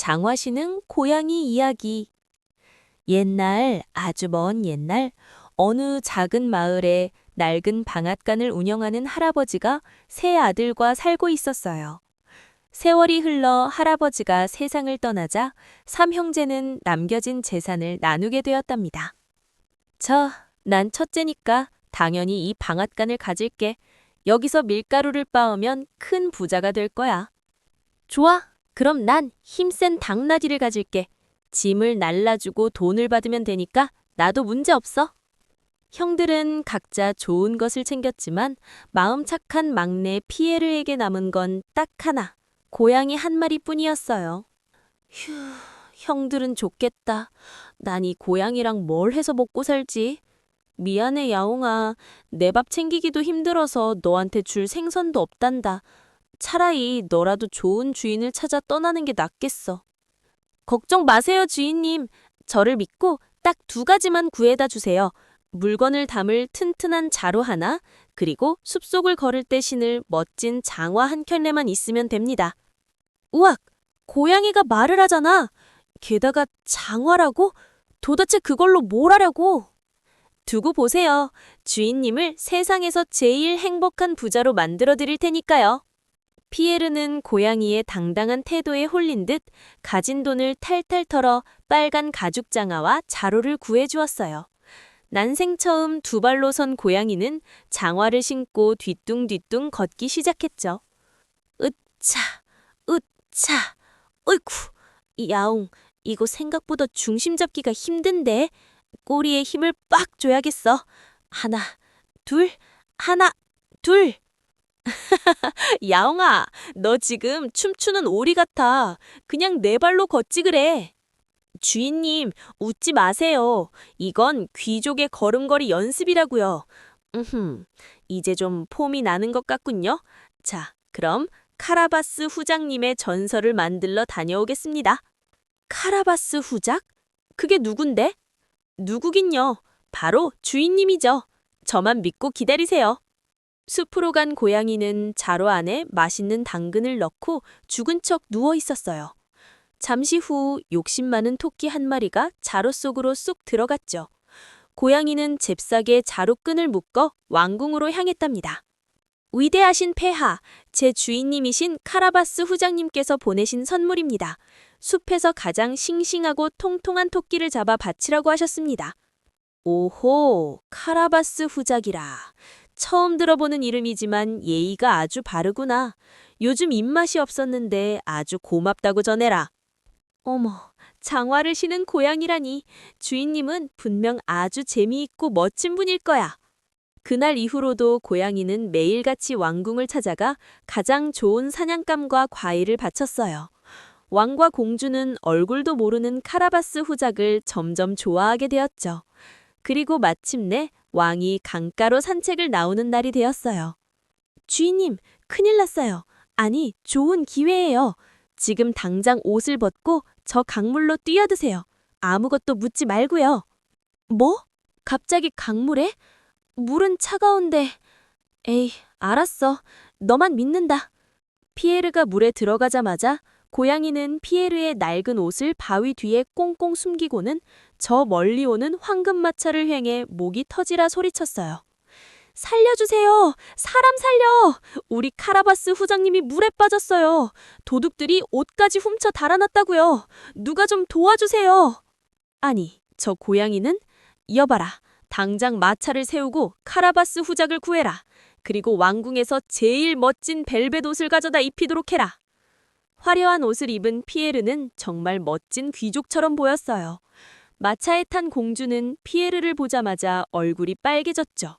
장화시는 고양이 이야기. 옛날, 아주 먼 옛날, 어느 작은 마을에 낡은 방앗간을 운영하는 할아버지가 세 아들과 살고 있었어요. 세월이 흘러 할아버지가 세상을 떠나자 삼형제는 남겨진 재산을 나누게 되었답니다. 난 첫째니까 당연히 이 방앗간을 가질게. 여기서 밀가루를 빻으면 큰 부자가 될 거야. 좋아. 그럼 난 힘센 당나귀를 가질게. 짐을 날라주고 돈을 받으면 되니까 나도 문제 없어. 형들은 각자 좋은 것을 챙겼지만 마음 착한 막내 피에르에게 남은 건 딱 하나, 고양이 한 마리뿐이었어요. 휴, 형들은 좋겠다. 난 이 고양이랑 뭘 해서 먹고 살지? 미안해, 야옹아. 내 밥 챙기기도 힘들어서 너한테 줄 생선도 없단다. 차라리 너라도 좋은 주인을 찾아 떠나는 게 낫겠어. 걱정 마세요, 주인님. 저를 믿고 딱 2가지만 구해다 주세요. 물건을 담을 튼튼한 자루 하나, 그리고 숲속을 걸을 때 신을 멋진 장화 한 켤레만 있으면 됩니다. 우악! 고양이가 말을 하잖아. 게다가 장화라고? 도대체 그걸로 뭘 하려고? 두고 보세요. 주인님을 세상에서 제일 행복한 부자로 만들어 드릴 테니까요. 피에르는 고양이의 당당한 태도에 홀린 듯 가진 돈을 탈탈 털어 빨간 가죽 장화와 자루를 구해주었어요. 난생 처음 2발로 선 고양이는 장화를 신고 뒤뚱뒤뚱 걷기 시작했죠. 으차, 으차, 어이쿠, 야옹, 이거 생각보다 중심 잡기가 힘든데. 꼬리에 힘을 빡 줘야겠어. 하나, 둘, 하나, 둘. 야옹아, 너 지금 춤추는 오리 같아. 그냥 4발로 걷지 그래. 주인님, 웃지 마세요. 이건 귀족의 걸음걸이 연습이라고요. 이제 좀 폼이 나는 것 같군요. 자, 그럼 카라바스 후작님의 전설을 만들러 다녀오겠습니다. 카라바스 후작? 그게 누군데? 누구긴요. 바로 주인님이죠. 저만 믿고 기다리세요. 숲으로 간 고양이는 자루 안에 맛있는 당근을 넣고 죽은 척 누워 있었어요. 잠시 후 욕심 많은 토끼 한 마리가 자루 속으로 쑥 들어갔죠. 고양이는 잽싸게 자루끈을 묶어 왕궁으로 향했답니다. 위대하신 폐하, 제 주인님이신 카라바스 후장님께서 보내신 선물입니다. 숲에서 가장 싱싱하고 통통한 토끼를 잡아 바치라고 하셨습니다. 오호, 카라바스 후작이라. 처음 들어보는 이름이지만 예의가 아주 바르구나. 요즘 입맛이 없었는데 아주 고맙다고 전해라. 어머, 장화를 신은 고양이라니. 주인님은 분명 아주 재미있고 멋진 분일 거야. 그날 이후로도 고양이는 매일같이 왕궁을 찾아가 가장 좋은 사냥감과 과일을 바쳤어요. 왕과 공주는 얼굴도 모르는 카라바스 후작을 점점 좋아하게 되었죠. 그리고 마침내 왕이 강가로 산책을 나오는 날이 되었어요. 주인님, 큰일 났어요. 아니, 좋은 기회예요. 지금 당장 옷을 벗고 저 강물로 뛰어드세요. 아무것도 묻지 말고요. 뭐? 갑자기 강물에? 물은 차가운데. 에이, 알았어. 너만 믿는다. 피에르가 물에 들어가자마자 고양이는 피에르의 낡은 옷을 바위 뒤에 꽁꽁 숨기고는 저 멀리 오는 황금마차를 향해 목이 터지라 소리쳤어요. 살려주세요! 사람 살려! 우리 카라바스 후장님이 물에 빠졌어요. 도둑들이 옷까지 훔쳐 달아났다고요. 누가 좀 도와주세요. 아니, 저 고양이는? 여봐라. 당장 마차를 세우고 카라바스 후작을 구해라. 그리고 왕궁에서 제일 멋진 벨벳 옷을 가져다 입히도록 해라. 화려한 옷을 입은 피에르는 정말 멋진 귀족처럼 보였어요. 마차에 탄 공주는 피에르를 보자마자 얼굴이 빨개졌죠.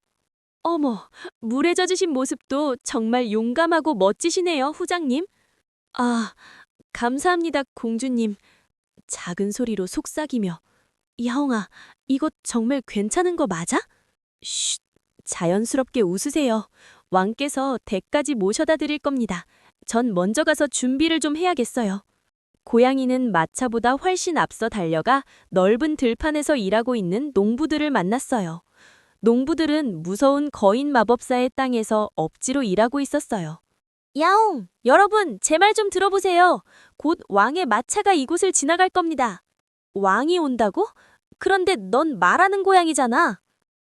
어머, 물에 젖으신 모습도 정말 용감하고 멋지시네요, 후장님. 아, 감사합니다, 공주님. 작은 소리로 속삭이며. 야옹아, 이거 정말 괜찮은 거 맞아? 쉿, 자연스럽게 웃으세요. 왕께서 댁까지 모셔다 드릴 겁니다. 전 먼저 가서 준비를 좀 해야겠어요. 고양이는 마차보다 훨씬 앞서 달려가 넓은 들판에서 일하고 있는 농부들을 만났어요. 농부들은 무서운 거인 마법사의 땅에서 억지로 일하고 있었어요. 야옹! 여러분, 제 말 좀 들어보세요. 곧 왕의 마차가 이곳을 지나갈 겁니다. 왕이 온다고? 그런데 넌 말하는 고양이잖아.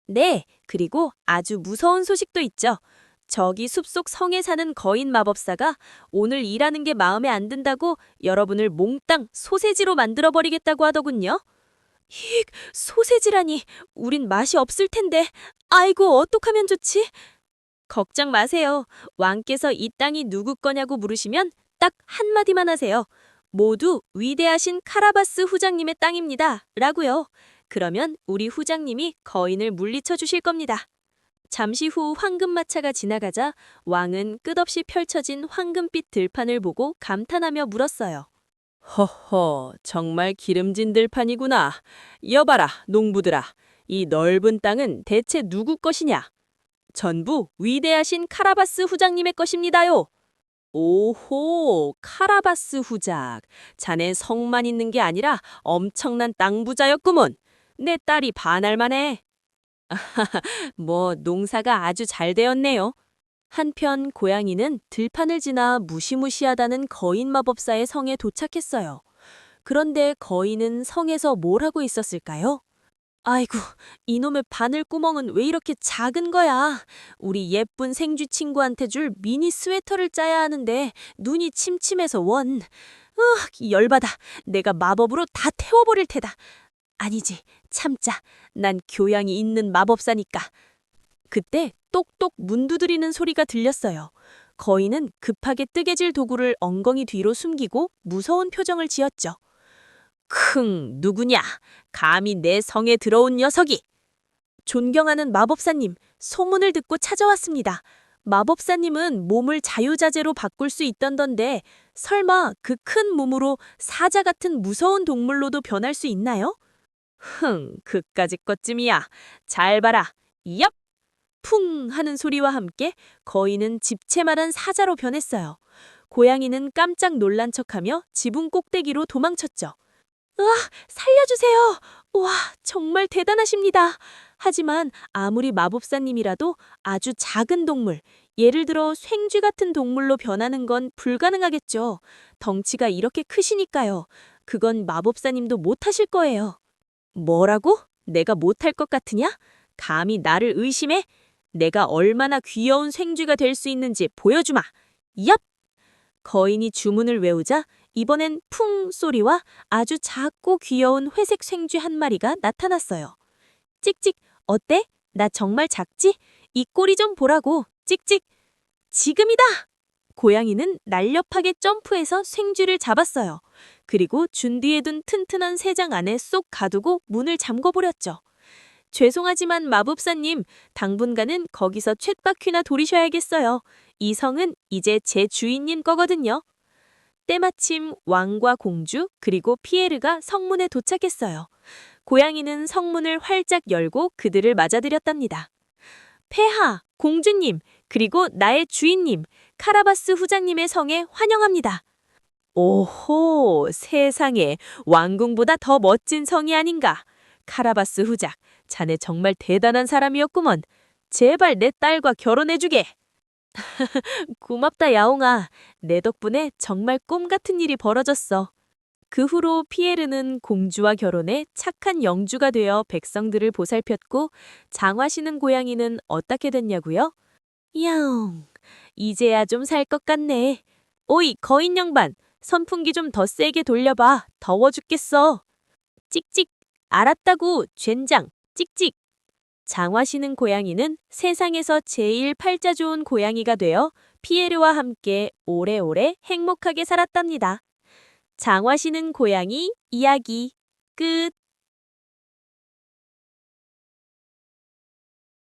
네, 그리고 아주 무서운 소식도 있죠. 저기 숲속 성에 사는 거인 마법사가 오늘 일하는 게 마음에 안 든다고 여러분을 몽땅 소세지로 만들어버리겠다고 하더군요. 힉, 소세지라니. 우린 맛이 없을 텐데. 아이고, 어떡하면 좋지? 걱정 마세요. 왕께서 이 땅이 누구 거냐고 물으시면 딱 한마디만 하세요. 모두 위대하신 카라바스 후장님의 땅입니다. 라고요. 그러면 우리 후장님이 거인을 물리쳐 주실 겁니다. 잠시 후 황금마차가 지나가자 왕은 끝없이 펼쳐진 황금빛 들판을 보고 감탄하며 물었어요. 허허, 정말 기름진 들판이구나. 여봐라, 농부들아. 이 넓은 땅은 대체 누구 것이냐? 전부 위대하신 카라바스 후장님의 것입니다요. 오호, 카라바스 후작. 자네 성만 있는 게 아니라 엄청난 땅 부자였구먼. 내 딸이 반할 만해. 뭐 농사가 아주 잘 되었네요. 한편 고양이는 들판을 지나 무시무시하다는 거인 마법사의 성에 도착했어요. 그런데 거인은 성에서 뭘 하고 있었을까요? 아이고, 이놈의 바늘구멍은 왜 이렇게 작은 거야? 우리 예쁜 생쥐 친구한테 줄 미니 스웨터를 짜야 하는데 눈이 침침해서 원. 열받아. 내가 마법으로 다 태워버릴 테다. 아니지, 참자. 난 교양이 있는 마법사니까. 그때 똑똑 문 두드리는 소리가 들렸어요. 거인은 급하게 뜨개질 도구를 엉덩이 뒤로 숨기고 무서운 표정을 지었죠. 누구냐? 감히 내 성에 들어온 녀석이! 존경하는 마법사님, 소문을 듣고 찾아왔습니다. 마법사님은 몸을 자유자재로 바꿀 수 있던던데 설마 그 큰 몸으로 사자 같은 무서운 동물로도 변할 수 있나요? 그까짓 것쯤이야. 잘 봐라. 얍! 풍 하는 소리와 함께 거인은 집채만한 사자로 변했어요. 고양이는 깜짝 놀란 척하며 지붕 꼭대기로 도망쳤죠. 으아, 살려주세요. 와, 정말 대단하십니다. 하지만 아무리 마법사님이라도 아주 작은 동물, 예를 들어 생쥐 같은 동물로 변하는 건 불가능하겠죠. 덩치가 이렇게 크시니까요. 그건 마법사님도 못하실 거예요. 뭐라고? 내가 못할 것 같으냐? 감히 나를 의심해? 내가 얼마나 귀여운 생쥐가 될 수 있는지 보여주마. 얍! 거인이 주문을 외우자 이번엔 풍 소리와 아주 작고 귀여운 회색 생쥐 한 마리가 나타났어요. 찍찍, 어때? 나 정말 작지? 이 꼬리 좀 보라고. 찍찍. 지금이다! 고양이는 날렵하게 점프해서 생쥐를 잡았어요. 그리고 준 뒤에 둔 튼튼한 새장 안에 쏙 가두고 문을 잠궈버렸죠. 죄송하지만 마법사님, 당분간은 거기서 쳇바퀴나 돌이셔야겠어요. 이 성은 이제 제 주인님 거거든요. 때마침 왕과 공주 그리고 피에르가 성문에 도착했어요. 고양이는 성문을 활짝 열고 그들을 맞아들였답니다. 폐하, 공주님, 그리고 나의 주인님, 카라바스 후장님의 성에 환영합니다. 오호, 세상에 왕궁보다 더 멋진 성이 아닌가. 카라바스 후작, 자네 정말 대단한 사람이었구먼. 제발 내 딸과 결혼해주게. 고맙다, 야옹아. 내 덕분에 정말 꿈 같은 일이 벌어졌어. 그 후로 피에르는 공주와 결혼해 착한 영주가 되어 백성들을 보살폈고 장화시는 고양이는 어떻게 됐냐고요? 야옹, 이제야 좀 살 것 같네. 오이, 거인 양반, 선풍기 좀 더 세게 돌려봐. 더워 죽겠어. 찍찍, 알았다고, 젠장, 찍찍. 장화시는 고양이는 세상에서 제일 팔자 좋은 고양이가 되어 피에르와 함께 오래오래 행복하게 살았답니다. 장화시는 고양이 이야기 끝.